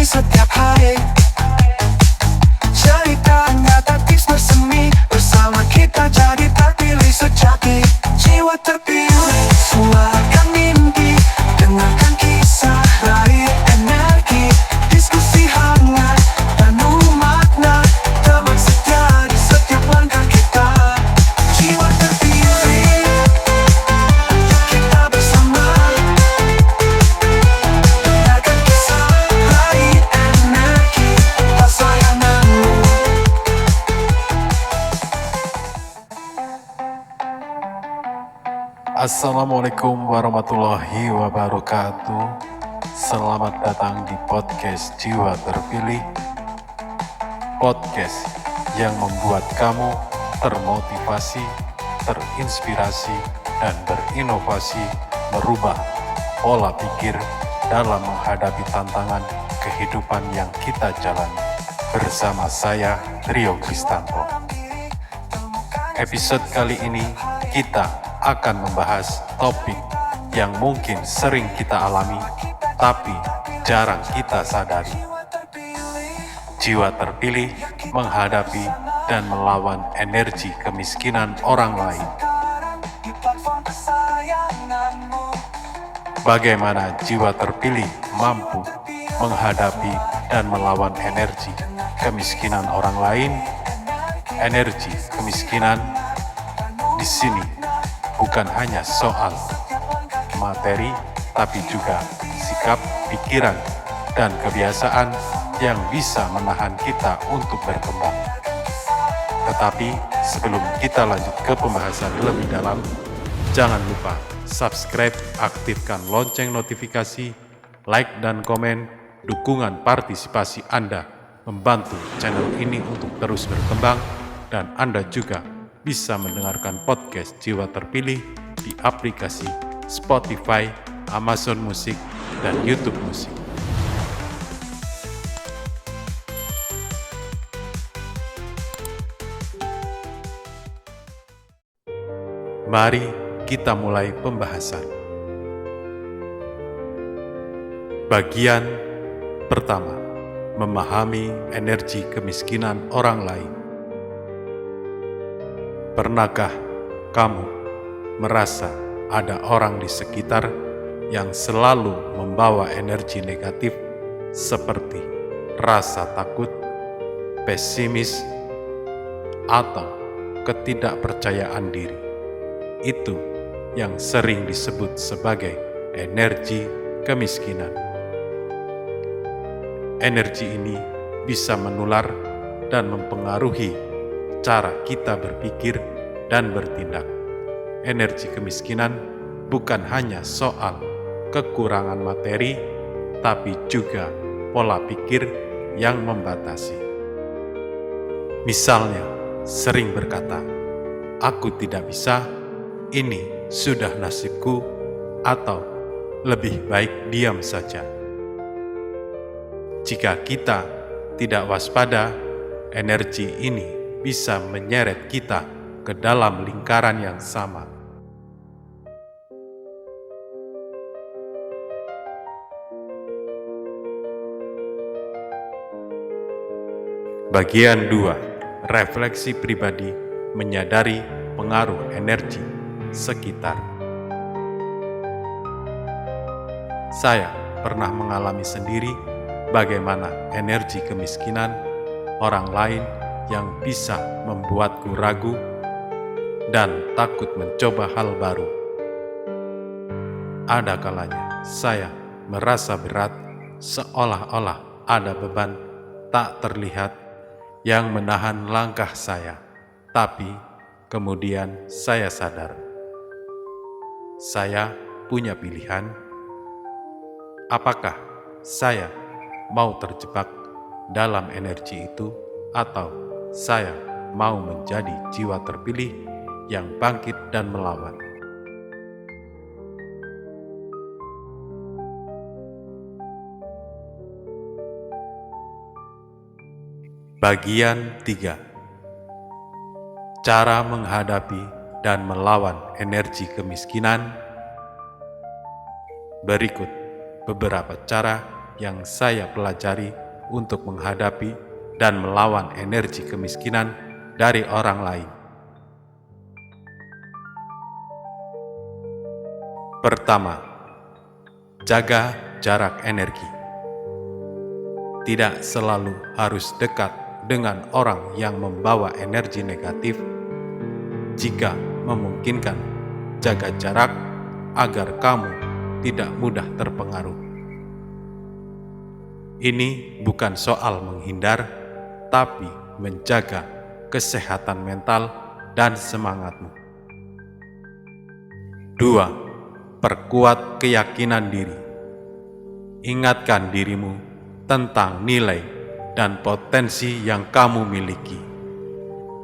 terpilih setiap hari. Cerita nyata tips bersemi, bersama kita jadi terpilih sejati. Jiwa terpilih, suarakan mimpi, dengarkan kisah, raih energi. Diskusi hangat, penuh makna, teman setia di setiap langkah kita. Jiwa terpilih, kita bersama. Dengarkan kisah, raih energi, kesayanganmu. Assalamualaikum warahmatullahi wabarakatuh. Selamat datang di podcast Jiwa Terpilih. Podcast yang membuat kamu termotivasi, terinspirasi, dan berinovasi merubah pola pikir dalam menghadapi tantangan kehidupan yang kita jalani. Bersama saya, Rio Kristanto. Episode kali ini kita akan membahas topik yang mungkin sering kita alami, tapi jarang kita sadari. Jiwa terpilih menghadapi dan melawan energi kemiskinan orang lain. Bagaimana jiwa terpilih mampu menghadapi dan melawan energi kemiskinan orang lain? Energi kemiskinan di sini bukan hanya soal materi, tapi juga sikap, pikiran, dan kebiasaan yang bisa menahan kita untuk berkembang. Tetapi sebelum kita lanjut ke pembahasan lebih dalam, jangan lupa subscribe, aktifkan lonceng notifikasi, like dan komen. Dukungan partisipasi Anda membantu channel ini untuk terus berkembang, dan Anda juga bisa mendengarkan podcast Jiwa Terpilih di aplikasi Spotify, Amazon Music, dan YouTube Music. Mari kita mulai pembahasan. Bagian pertama, memahami energi kemiskinan orang lain. Pernahkah kamu merasa ada orang di sekitar yang selalu membawa energi negatif seperti rasa takut, pesimis, atau ketidakpercayaan diri? Itu yang sering disebut sebagai energi kemiskinan. Energi ini bisa menular dan mempengaruhi cara kita berpikir dan bertindak. Energi kemiskinan bukan hanya soal kekurangan materi, tapi juga pola pikir yang membatasi. Misalnya, sering berkata, "Aku tidak bisa, ini sudah nasibku," atau "Lebih baik diam saja." Jika kita tidak waspada, energi ini bisa menyeret kita ke dalam lingkaran yang sama. Bagian 2, refleksi pribadi, menyadari pengaruh energi sekitar. Saya pernah mengalami sendiri bagaimana energi kemiskinan orang lain yang bisa membuatku ragu dan takut mencoba hal baru. Ada kalanya saya merasa berat, seolah-olah ada beban tak terlihat yang menahan langkah saya. Tapi kemudian saya sadar, saya punya pilihan. Apakah saya mau terjebak dalam energi itu, atau saya mau menjadi jiwa terpilih yang bangkit dan melawan? Bagian 3, cara menghadapi dan melawan energi kemiskinan. Berikut beberapa cara yang saya pelajari untuk menghadapi dan melawan energi kemiskinan dari orang lain. Pertama, jaga jarak energi. Tidak selalu harus dekat dengan orang yang membawa energi negatif. Jika memungkinkan, jaga jarak agar kamu tidak mudah terpengaruh. Ini bukan soal menghindar, tapi menjaga kesehatan mental dan semangatmu. 2. Perkuat keyakinan diri. Ingatkan dirimu tentang nilai dan potensi yang kamu miliki.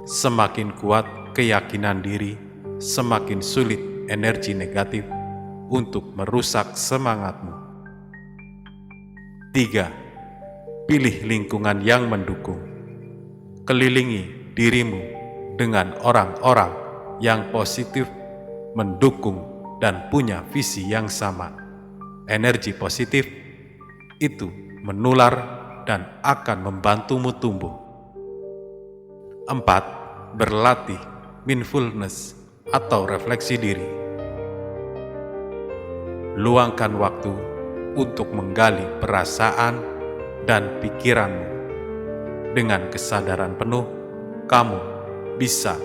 Semakin kuat keyakinan diri, semakin sulit energi negatif untuk merusak semangatmu. 3. Pilih lingkungan yang mendukung. Kelilingi dirimu dengan orang-orang yang positif, mendukung, dan punya visi yang sama. Energi positif itu menular dan akan membantumu tumbuh. 4. Berlatih mindfulness atau refleksi diri. Luangkan waktu untuk menggali perasaan dan pikiranmu. Dengan kesadaran penuh, kamu bisa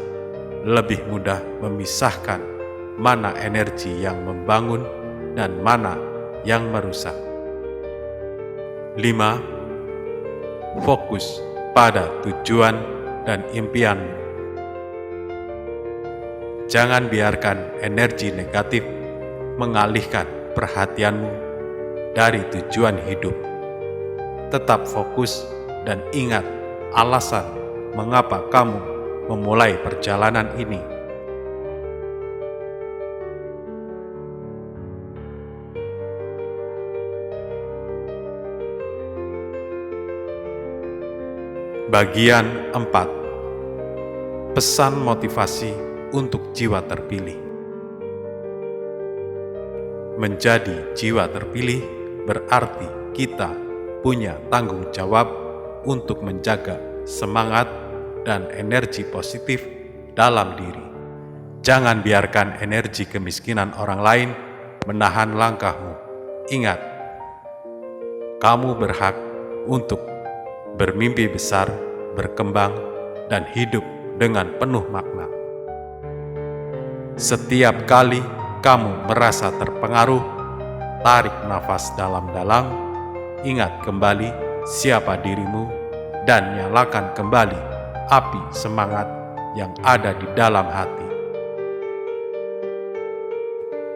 lebih mudah memisahkan mana energi yang membangun dan mana yang merusak. 5. Fokus pada tujuan dan impianmu. Jangan biarkan energi negatif mengalihkan perhatianmu dari tujuan hidup. Tetap fokus dan ingat alasan mengapa kamu memulai perjalanan ini. Bagian 4. Pesan motivasi untuk jiwa terpilih. Menjadi jiwa terpilih berarti kita punya tanggung jawab untuk menjaga semangat dan energi positif dalam diri. Jangan biarkan energi kemiskinan orang lain menahan langkahmu. Ingat, kamu berhak untuk bermimpi besar, berkembang, dan hidup dengan penuh makna. Setiap kali kamu merasa terpengaruh, tarik nafas dalam-dalam, ingat kembali siapa dirimu, dan nyalakan kembali api semangat yang ada di dalam hati.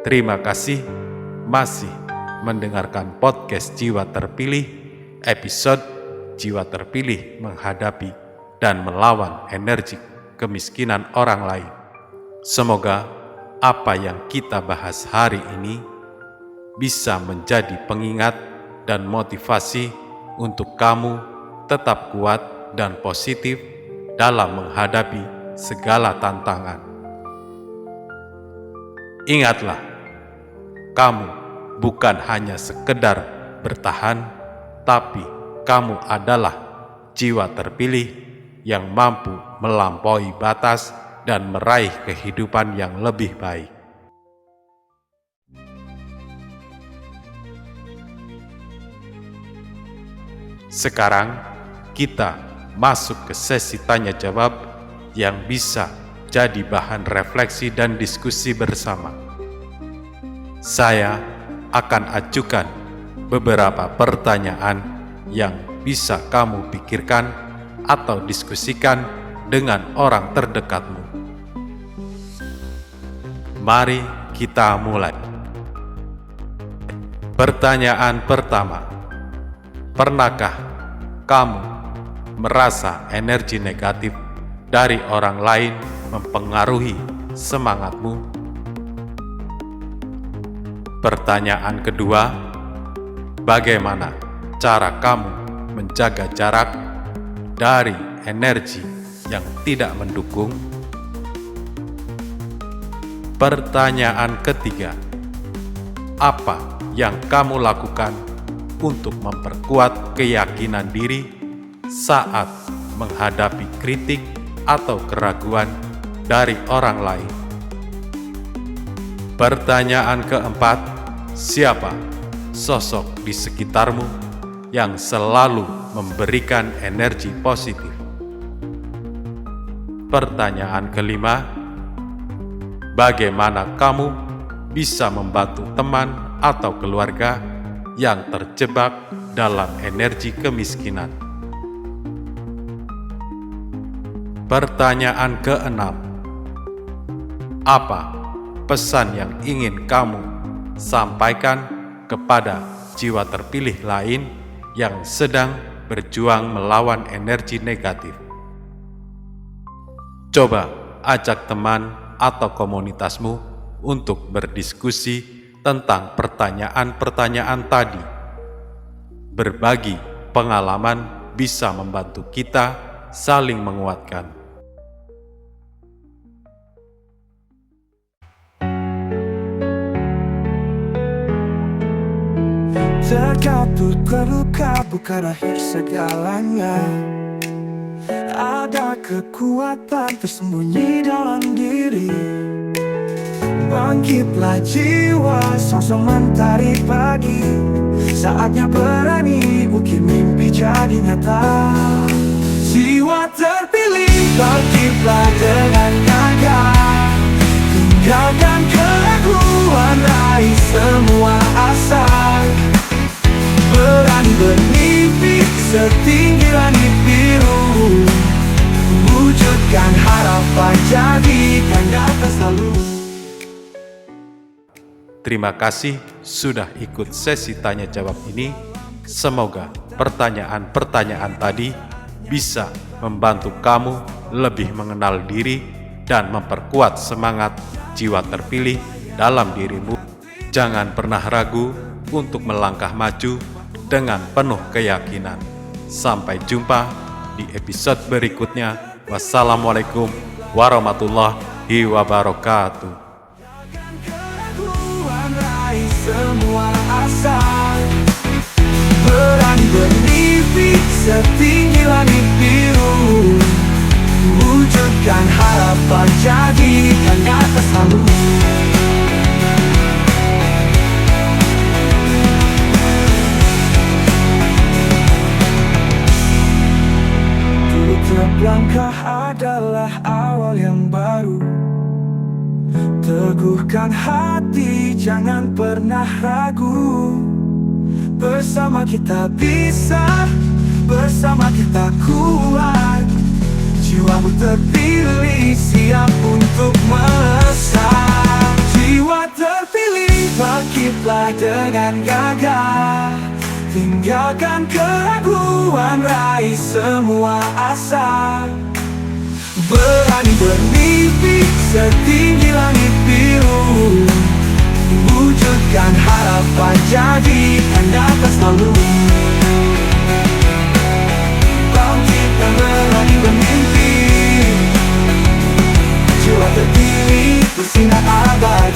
Terima kasih masih mendengarkan podcast Jiwa Terpilih, episode Jiwa Terpilih menghadapi dan melawan energi kemiskinan orang lain. Semoga apa yang kita bahas hari ini bisa menjadi pengingat dan motivasi untuk kamu tetap kuat dan positif dalam menghadapi segala tantangan. Ingatlah, kamu bukan hanya sekedar bertahan, tapi kamu adalah jiwa terpilih yang mampu melampaui batas dan meraih kehidupan yang lebih baik. Sekarang kita masuk ke sesi tanya jawab yang bisa jadi bahan refleksi dan diskusi bersama. Saya akan ajukan beberapa pertanyaan yang bisa kamu pikirkan atau diskusikan dengan orang terdekatmu. Mari kita mulai. Pertanyaan pertama. Pernahkah kamu merasa energi negatif dari orang lain mempengaruhi semangatmu? Pertanyaan kedua. Bagaimana cara kamu menjaga jarak dari energi yang tidak mendukung? Pertanyaan ketiga. Apa yang kamu lakukan untuk memperkuat keyakinan diri saat menghadapi kritik atau keraguan dari orang lain. Pertanyaan keempat, siapa sosok di sekitarmu yang selalu memberikan energi positif? Pertanyaan kelima, bagaimana kamu bisa membantu teman atau keluarga yang terjebak dalam energi kemiskinan? Pertanyaan keenam, apa pesan yang ingin kamu sampaikan kepada jiwa terpilih lain yang sedang berjuang melawan energi negatif? Coba ajak teman atau komunitasmu untuk berdiskusi tentang pertanyaan-pertanyaan tadi. Berbagi pengalaman bisa membantu kita saling menguatkan. Terkabut terluka bukan akhir segalanya. Ada kekuatan tersembunyi dalam diri. Bangkitlah jiwa, sosok mentari pagi. Saatnya berani ukir mimpi jadi nyata. Jiwa terpilih, bangkitlah dengan gagah. Tinggalkan keraguan, raih semua asa. Berani bermimpi setinggi langit biru. Wujudkan harapan, jadikan nyata selalu. Terima kasih sudah ikut sesi tanya jawab ini. Semoga pertanyaan-pertanyaan tadi bisa membantu kamu lebih mengenal diri dan memperkuat semangat jiwa terpilih dalam dirimu. Jangan pernah ragu untuk melangkah maju dengan penuh keyakinan. Sampai jumpa di episode berikutnya. Wassalamualaikum warahmatullahi wabarakatuh. Semua asa, berani bermimpi setinggi langit biru. Wujudkan harapan, jadikan nyata selalu. Tiap langkah adalah awal yang baru. Teguhkan hati, jangan pernah ragu. Bersama kita bisa, bersama kita kuat. Jiwamu terpilih, siap untuk melesat. Jiwa terpilih, bangkitlah dengan gagah. Tinggalkan keraguan, raih semua asa. Berani bermimpi setinggi langit biru. Wujudkan harapan, jadikan nyata selalu. Bangkitkan, berani bermimpi. Jiwa terpilih, bersinar abadi.